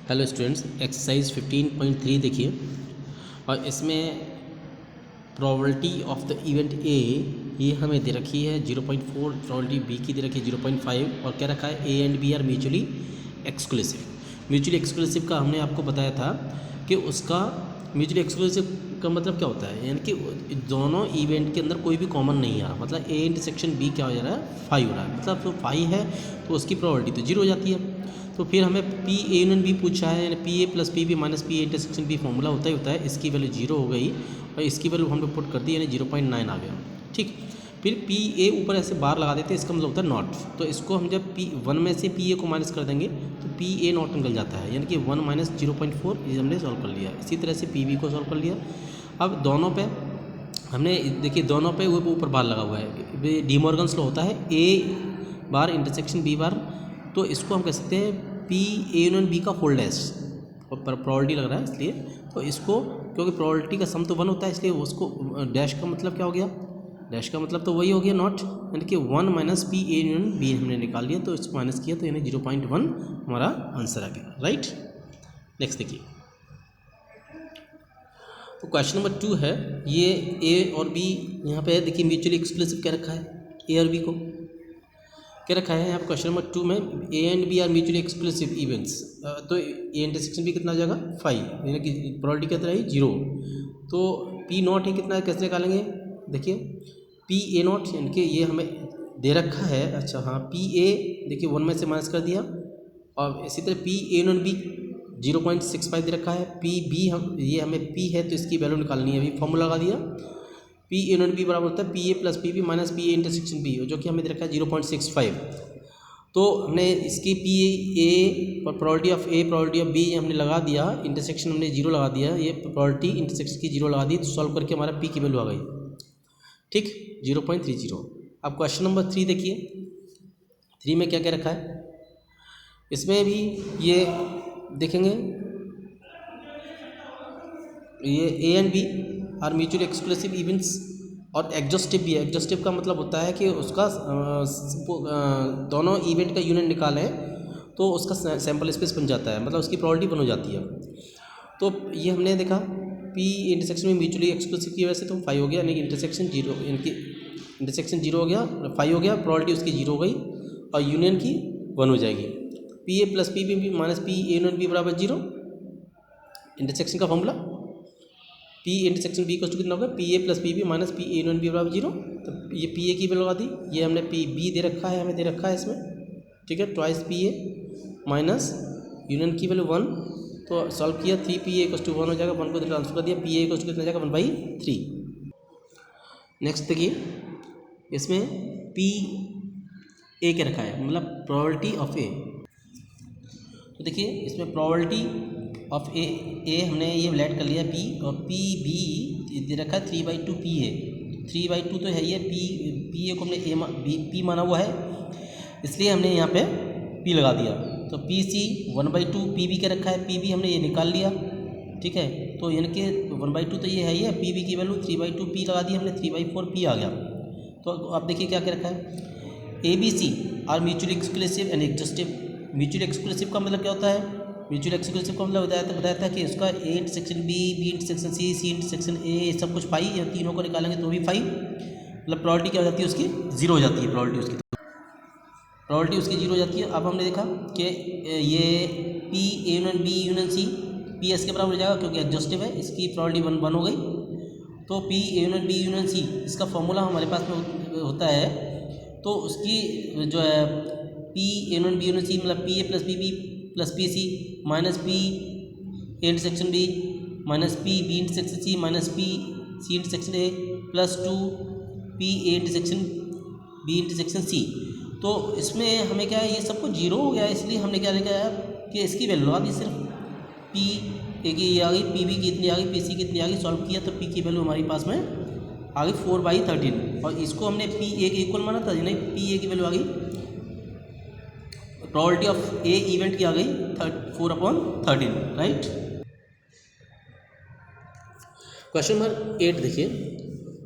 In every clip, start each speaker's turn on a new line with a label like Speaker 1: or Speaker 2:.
Speaker 1: Hello students, exercise 15.3 देखिए। और इसमें probability of the event A ये हमें दे रखी है 0.4, प्रोबेबिलिटी बी की दे रखी है 0.5 और क्या रखा है A and B are mutually exclusive. Mutually exclusive का हमने आपको बताया था कि उसका म्यूचुअली एक्सक्लूसिव का मतलब क्या होता है, यानी कि दोनों इवेंट के अंदर कोई भी कॉमन नहीं आ रहा, मतलब ए इंटरसेक्शन बी क्या हो जा रहा है 5 हो रहा है, मतलब तो 5 है तो उसकी प्रोबेबिलिटी तो 0 हो जाती है। तो फिर हमें पी ए यूनियन बी पूछा है, यानी P A plus P B minus P A intersection B formula होता है, इसकी वैल्यू 0 हो गई और इसकी वैल्यू हमने पुट कर दी, यानी 0.9 आ गया। ठीक, फिर पी ए ऊपर ऐसे बार लगा देते हैं, इसका मतलब होता है नॉट। तो इसको हम जब पी 1 में से पी ए को माइनस कर देंगे तो पी ए नॉट निकल जाता है, यानी कि 1 माइनस 0.4 ये हमने सॉल्व कर लिया। इसी तरह से पी बी को सॉल्व कर लिया। अब दोनों पे हमने देखिए दोनों पे ऊपर बार लगा हुआ है, डी मॉर्गन्स लॉ होता है ए बार इंटरसेक्शन बी बार, तो इसको हम कह सकते हैं पी ए यूनियन बी का होल डैश, और प्रोबेबिलिटी लग रहा है इसलिए, तो इसको क्योंकि प्रोबेबिलिटी का सम तो 1 होता है इसलिए उसको डैश का मतलब क्या हो गया, डैश का मतलब तो वही हो गया नॉट, यानी कि 1 minus P A union B हमने निकाल लिया, तो इसको माइनस किया तो यानी 0.1 हमारा आंसर आ गया। राइट, नेक्स्ट देखिए। तो क्वेश्चन नंबर 2 है, ये ए और बी यहाँ पे देखिए म्यूचुअली एक्सक्लूसिव क्या रखा है, ए और बी को क्या रखा है यहाँ पे क्वेश्चन नंबर 2 में, A and B are mutually exclusive events, तो ए इंटरसेक्शन भी कितना आ जाएगा 5, यानी कि प्रोबेबिलिटी कितना है 0। तो पी नॉट है कितना है, कैसे निकालेंगे, देखिए पी ए नॉट यानी कि ये हमें दे रखा है, अच्छा हाँ पी ए देखिए 1 में से माइनस कर दिया, और इसी तरह पी ए नॉट बी 0.65 दे रखा है, पी बी हम ये हमें पी है तो इसकी वैल्यू निकालनी है, अभी फॉर्मूला लगा दिया, पी ए नॉट बी बराबर होता है P A plus P B minus P A intersection B, जो कि हमें दे रखा है 0.65। तो हमने इसकी पी ए और probability of A probability of B हमने लगा दिया, इंटरसेक्शन हमने 0 लगा दिया, ये प्रोबेबिलिटी इंटरसेक्शन की 0 लगा दी, तो सॉल्व करके हमारा पी की वैल्यू आ गई, ठीक 0.30। अब क्वेश्चन नंबर 3 देखिए, 3 में क्या क्या रखा है, इसमें भी ये देखेंगे, ये A and B are mutually exclusive events, और एग्जॉस्टिव भी है। एग्जॉस्टिव का मतलब होता है कि उसका दोनों इवेंट का यूनियन निकालें तो उसका सैम्पल स्पेस बन जाता है, मतलब उसकी प्रोबेबिलिटी बन हो जाती है। तो ये हमने देखा पी इंटरसेक्शन में म्यूचुअली एक्सक्लूसिव की वजह से तो 5 हो गया, यानी कि इंटरसेक्शन 0, यानी कि इंटरसेक्शन 0 हो गया, 5 हो गया, प्रोबेबिलिटी उसकी 0 हो गई और यूनियन की 1 हो जाएगी। P A plus P B minus P A union B बराबर 0, इंटरसेक्शन का फॉर्मूला पी इंटरसेक्शन बी को कितना होगा, P A plus P B minus P A union B बराबर 0। तो ये पी ए की वैल्यू लगा दी, ये हमने पी बी दे रखा है, हमें दे रखा है इसमें, ठीक है, twice P A minus union की वैल्यू 1, तो सॉल्व किया 3 पी ए को 1 हो जाएगा, 1 को ट्रांसफर कर दिया, पी ए को कितना जाएगा 1/3। नेक्स्ट देखिए, इसमें पी ए क्या रखा है, मतलब प्रोबेबिलिटी ऑफ ए, तो देखिए इसमें प्रोबेबिलिटी ऑफ ए हमने ये लेट कर लिया पी, और पी बी दे रखा है 3/2 पी ए, 3/2 तो है ये, पी ए को हमने ए पी माना हुआ है, इसलिए हमने यहाँ पे पी लगा दिया। तो पी सी 1/2 पी बी का रखा है, पी बी हमने ये निकाल लिया, ठीक है, तो यानी कि 1/2 तो ये है ही है, पी बी की वैल्यू 3/2 पी लगा दी हमने, 3/4 पी आ गया। तो आप देखिए क्या क्या रखा है, A B C are mutually exclusive and exhaustive. Mutual exclusive का मतलब क्या होता है, म्यूचुअल एक्सक्लूसिव का मतलब बताया था कि उसका A intersection B, B intersection C, C intersection A, सब कुछ 5, या तीनों को निकालेंगे तो भी 5, मतलब प्रोबेबिलिटी क्या हो जाती है उसकी 0 हो जाती है, प्रोबेबिलिटी उसकी 0 हो जाती है। अब हमने देखा कि ये P A union B union C P S के बराबर हो जाएगा, क्योंकि एग्जॉस्टिव है, इसकी प्रोबेबिलिटी 1 हो गई। तो P A union B union C इसका फॉर्मूला हमारे पास में होता है, तो उसकी जो है P A union B union C मतलब P A plus B B plus P C minus P A intersection B minus P B intersection C minus P C intersection A plus 2 P A intersection B intersection C. तो इसमें हमें क्या है, ये सब कुछ 0 हो गया, इसलिए हमने क्या लिखा है कि इसकी वैल्यू आ गई, सिर्फ पी ए की आ गई, पी बी की इतनी आ गई, पी सी की इतनी आ गई, सॉल्व किया तो पी की वैल्यू हमारे पास में आ गई 4/13, और इसको हमने पी ए के इक्वल माना था, यानी पी ए की वैल्यू आ गई, प्रोबेबिलिटी ऑफ ए इवेंट की आ गई 4/13। राइट, क्वेश्चन नंबर 8 देखिए,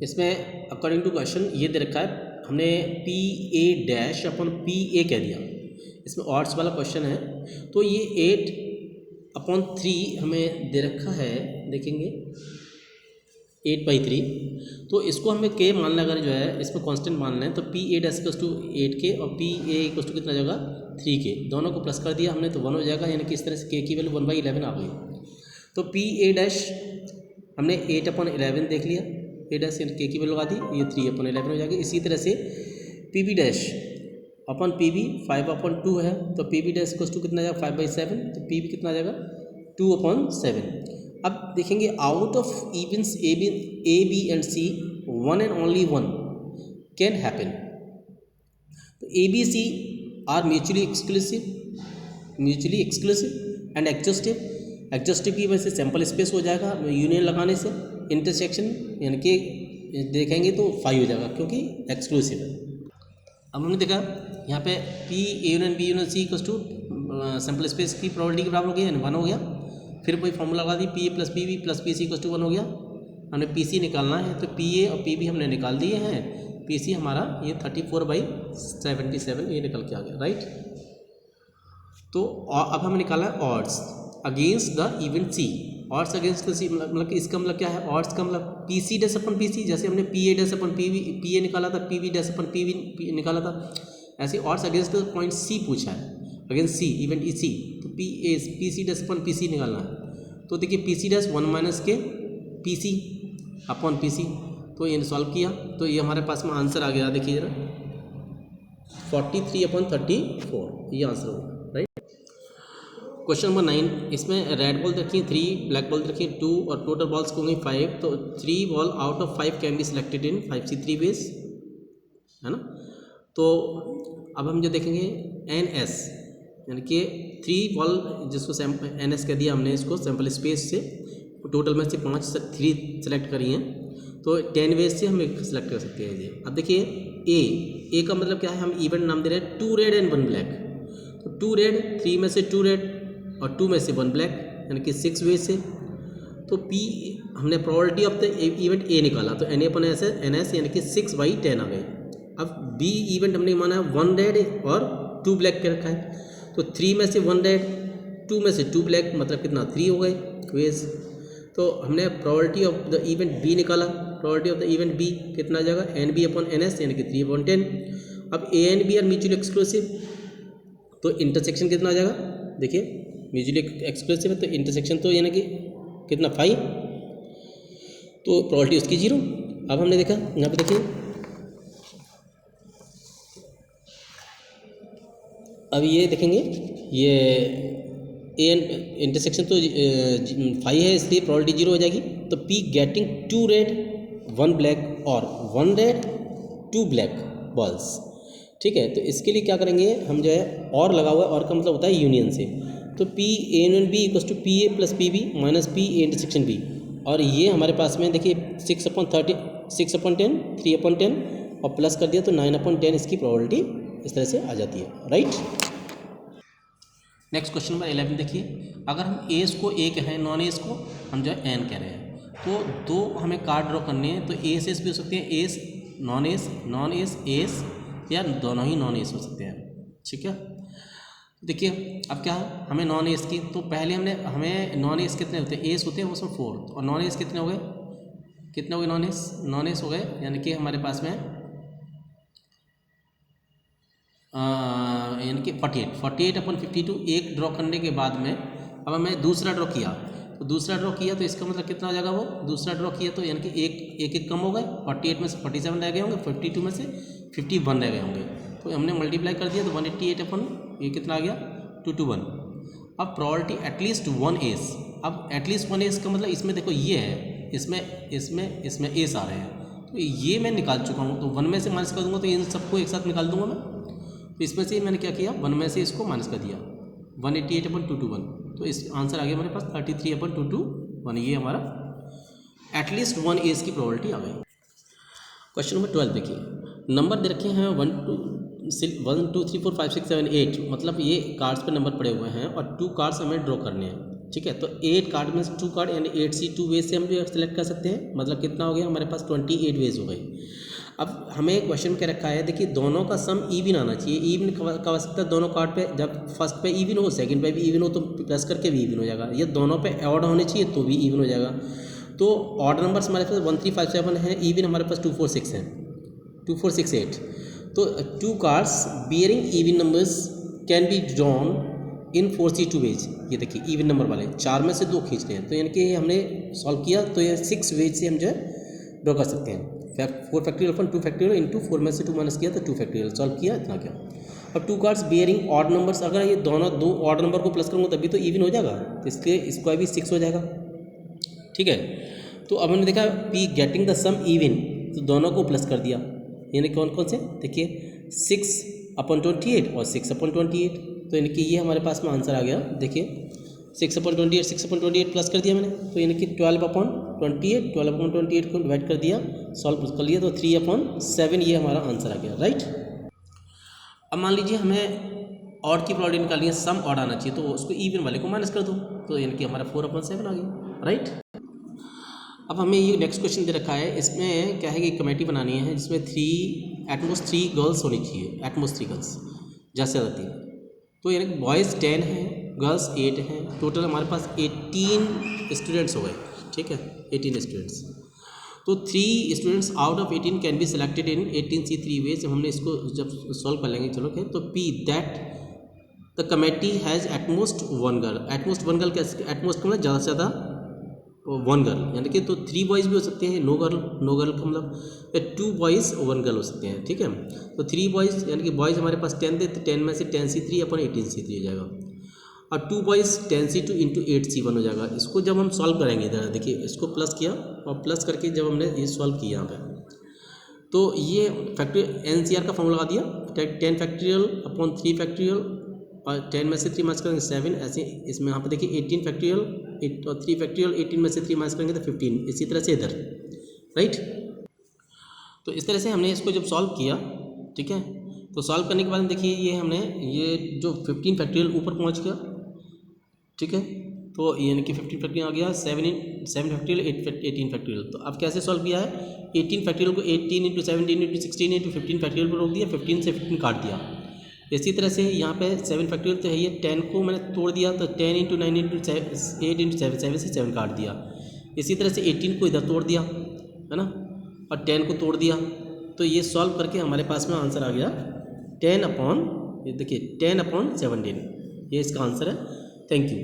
Speaker 1: इसमें अकॉर्डिंग टू क्वेश्चन ये दे रखा है, हमने P A dash upon P ए कह दिया, इसमें ऑड्स वाला क्वेश्चन है, तो ये 8 अपॉन 3 हमें दे रखा है, देखेंगे 8/3। तो इसको हमें के मानना, अगर जो है इसमें कांस्टेंट मानना है तो P A dash equals to 8K और पी ए इक्वल्स टू कितना जाएगा 3K। दोनों को प्लस कर दिया हमने तो 1 हो जाएगा, यानी कि इस तरह से के की वैल्यू 1/11 आ गई। तो पी ए डैश हमने 8/11 देख लिया, ए डैश के की वैल्यू लगा दी, ये 3/11 हो जाएगी। इसी तरह से पी बी डैश अपन पी बी 5/2 है, तो P B dash equals to कितना जाएगा 5/7, तो पी बी कितना जाएगा 2/7। अब देखेंगे out of events A B and C one and only one can happen. तो A B C are mutually exclusive and exhaustive की वजह से सैंपल स्पेस हो जाएगा यूनियन लगाने से। इंटरसेक्शन यानी कि देखेंगे तो 5 हो जाएगा क्योंकि एक्सक्लूसिव है। अब हमने देखा यहाँ पे P A union B union C equals to sample space की प्रोबेबिलिटी के बराबर हो गया, यानी 1 हो गया। फिर कोई फॉर्मूला लगा दी, P A plus P B plus P C equals to 1 हो गया। हमने पी सी निकालना है तो पी ए और पी बी हमने निकाल दिए हैं, पी सी हमारा ये 34/77 ये निकल के आ गया, राइट। तो अब हमें निकाला है odds against the event C. Odds against the C मतलब कि इसका मतलब क्या है, ऑड्स का मतलब पी सी डैश अपन पी सी, जैसे हमने P A dash upon P A निकाला था, पी बी डैश अपन पी बी निकाला था, ऐसे odds against the point C पूछा है, against C event E C, तो पी सी डैश अपन पी सी निकालना है। तो देखिए पी सी डैश 1 - के P C upon P C, तो ये सॉल्व किया तो ये हमारे पास में आंसर आ गया, देखिए जरा 43/34 ये आंसर होगा, राइट। क्वेश्चन नंबर 9, इसमें रेड बॉल रखी 3, ब्लैक बॉल रखी 2 और टोटल बॉल्स को होंगी 5। तो 3 ball out of 5 can be selected in 5C3 ways, है ना। तो अब हम जो देखेंगे NS यानी कि 3 बॉल जिसको NS कह दिया हमने, इसको सैम्पल स्पेस से टोटल में से 5 3 सेलेक्ट करी हैं, तो 10 वेज से हम एक सेलेक्ट कर सकते हैं। ये अब देखिए ए का मतलब क्या है, हम इवेंट नाम दे रहे हैं 2 रेड एंड 1 ब्लैक। तो 2 रेड 3 में से 2 रेड और 2 में से 1 ब्लैक, यानी कि 6 वेज से। तो पी हमने probability of the event A निकाला, तो NS यानी कि 6/10 आ गए। अब बी इवेंट हमने माना है 1 रेड और 2 ब्लैक के रखा है, तो 3 में से 1 रेड 2 में से 2 ब्लैक मतलब कितना 3 हो गए वेज। तो हमने probability of the event B निकाला, probability of the event B कितना आ जाएगा NB/NS यानी कि 3/10। अब A and B are mutually exclusive, तो इंटरसेक्शन कितना आ जाएगा, देखिए म्यूचुअली एक्सक्लूसिव है तो इंटरसेक्शन तो यानी कि कितना 5, तो प्रोबेबिलिटी उसकी 0। अब हमने देखा यहाँ पे देखिए, अब ये देखेंगे ये ए एंड इंटरसेक्शन तो 5 है इसलिए प्रोबेबिलिटी 0 हो जाएगी। तो पी गेटिंग 2 रेड 1 ब्लैक और 1 रेड 2 ब्लैक बॉल्स, ठीक है। तो इसके लिए क्या करेंगे हम, जो है और लगा हुआ है, और का मतलब होता है यूनियन से। तो P A union B equals to P A plus P B minus P A intersection B, और ये हमारे पास में देखिए 6/10 3/10 और प्लस कर दिया तो 9/10 इसकी प्रोबेबिलिटी इस तरह से आ जाती है, राइट। नेक्स्ट क्वेश्चन नंबर 11 देखिए, अगर हम एस को ए कहें, नॉन एस को हम जो है एन कह रहे हैं, तो 2 हमें कार्ड ड्रॉ करने हैं। तो एस एस भी हो सकते हैं, एस नॉन एस एस, या दोनों ही नॉन एस हो सकते हैं, ठीक है। देखिए अब क्या है, हमें नॉन एस की, तो पहले हमें नॉन एस कितने होते हैं, एस होते हैं उसमें 4, और नॉन एस कितने हो गए, नॉन एस हो गए, यानी कि हमारे पास में यानी कि 48/52 एक ड्रॉ करने के बाद में अब हमें दूसरा ड्रॉ किया, तो इसका मतलब कितना हो जाएगा, वो दूसरा ड्रॉ किया तो यानी कि एक कम हो गए, 48 में से 47 रह गए होंगे, 52 में से 51 रह गए होंगे, तो हमने मल्टीप्लाई कर दिया तो 188 ये कितना आ गया 221। अब प्रोबेबिलिटी एटलीस्ट 1 एस, अब एटलीस्ट 1 एस का मतलब इसमें देखो ये है, इसमें एस आ रहे हैं, तो ये मैं निकाल चुका हूँ, तो 1 में से माइनस कर दूंगा तो इन सबको एक साथ निकाल दूंगा मैं। तो इसमें से मैंने क्या किया, 1 में से इसको माइनस कर दिया, 188/221, तो इस आंसर आ गया हमारे पास 33/221, ये हमारा एटलीस्ट 1 एस की प्रोबेबिलिटी आ गई। क्वेश्चन नंबर 12 देखिए, नंबर दे रखे हैं 1 2 3 4 5 6 7 8, मतलब ये कार्ड्स पे नंबर पड़े हुए हैं और 2 कार्ड्स हमें ड्रॉ करने हैं, ठीक है। तो 8 कार्ड में से 2 कार्ड यानी 8C2 वेज से हम जो सेलेक्ट कर सकते हैं, मतलब कितना हो गया हमारे पास 28 वेज हो गई। अब हमें क्वेश्चन में क्या रखा है, देखिए दोनों का सम इवन आना चाहिए। इवन कब आ सकता है, दोनों कार्ड पे, जब फर्स्ट पे इवन हो, सेकंड पे भी इवन हो तो प्लस करके भी इवन हो जाएगा। ये दोनों पे ऑड होने चाहिए तो भी इवन हो जाएगा। तो ऑड नंबर्स हमारे पास 1 3 5 7 है, इवन हमारे पास 2 4 6 है, 2 4 6 8। तो 2 cards bearing even numbers can be drawn in 4C2 ways. ये देखिए इवन नंबर वाले 4 में से 2 खींचने हैं, तो यानी कि हमने सॉल्व किया तो ये 6 वेज से हम जो है ड्रॉ कर सकते हैं। 4 फैक्टोरियल अपन 2 फैक्टोरियल इंटू 4 में से 2 माइनस किया तो 2 फैक्टोरियल सॉल्व किया, इतना क्या। अब 2 कार्ड्स बियरिंग ऑड नंबर्स, अगर ये दोनों 2 ऑड नंबर को प्लस करूँगा तभी तो इवन हो जाएगा, तो इसलिए इसका भी 6 हो जाएगा। ठीक है, तो अब हमने देखा P getting the sum even, तो दोनों को प्लस कर दिया, यानी कौन कौन से, देखिए 6/28 और 6/28, तो यानी कि ये हमारे पास में आंसर आ गया। देखिए 6/28 प्लस कर दिया मैंने, तो यानी कि 12/28 को डिवाइड कर दिया, सॉल्व कर लिया, तो 3/7 ये हमारा आंसर आ गया, राइट। अब मान लीजिए हमें ऑड की प्रोबेबिलिटी निकालनी है, सम ऑड आना चाहिए, तो उसको इवन वाले को माइनस कर दो, तो यानी कि हमारा 4/7 आ गया, राइट। अब हमें ये नेक्स्ट क्वेश्चन दे रखा है, इसमें क्या है कि कमेटी बनानी है जिसमें 3 गर्ल्स होनी चाहिए, एटमोस्ट 3 गर्ल्स जैसे रहती है। तो यानी बॉयज़ 10 हैं, गर्ल्स 8 हैं, टोटल हमारे पास 18 स्टूडेंट्स हो गए। ठीक है, 18 स्टूडेंट्स। तो 3 students out of 18 can be selected in 18C3 ways. जब हमने इसको जब सॉल्व कर लेंगे, चलो क्या, तो P that the committee has at most 1 girl. At most 1 girl क्या, एटमोस्ट का मतलब ज़्यादा से ज़्यादा 1 गर्ल, यानी कि तो 3 बॉयज़ भी हो सकते हैं, नो गर्ल का मतलब 2 बॉयज़ 1 गर्ल हो सकते हैं। ठीक है, तो 3 बॉयज़ यानी कि बॉयज़ हमारे पास 10 थे, तो 10 में से 10C3 अपन 18C3 हो जाएगा, और 2 बॉयज़ 10C2 इंटू 8C1 हो जाएगा। इसको जब हम सॉल्व करेंगे इधर देखिए, इसको प्लस किया और प्लस करके जब हमने ये सॉल्व किया यहाँ पे, तो ये फैक्टोरियल NCR का फॉर्मूला लगा दिया, 10 फैक्टोरियल अपॉन 3 फैक्टोरियल, और 10 में से 3 माइनस करेंगे 7, ऐसे इसमें यहाँ पे देखिए 18 फैक्टोरियल और 3 फैक्टोरियल, 18 में से 3 माइनस करेंगे तो 15, इसी तरह से इधर, राइट। तो इस तरह से हमने इसको जब सॉल्व किया, ठीक है, तो सॉल्व करने के बाद देखिए ये हमने ये जो 15 फैक्टोरियल ऊपर पहुँच गया, ठीक है, तो यानी कि 15 फैक्टोरियल आ गया, 7 फैक्टोरियल 18 फैक्टोरियल। तो अब कैसे सॉल्व किया है, 18 फैक्टोरियल को 18 इंटू 17 इंटू 16 इंटू 15 फैक्टोरियल पर रोक दिया, 15 से 15 काट दिया। इसी तरह से यहाँ पे 7 फैक्टोरियल तो है, ये 10 को मैंने तोड़ दिया, तो 10 इंटू 9 इंटू 8 इंटू 7, 7 से 7 काट दिया। इसी तरह से 18 को इधर तोड़ दिया, है ना, और 10 को तोड़ दिया, तो ये सॉल्व करके हमारे पास में आंसर आ गया 10/, ये देखिए 10/17, ये इसका आंसर है। Thank you.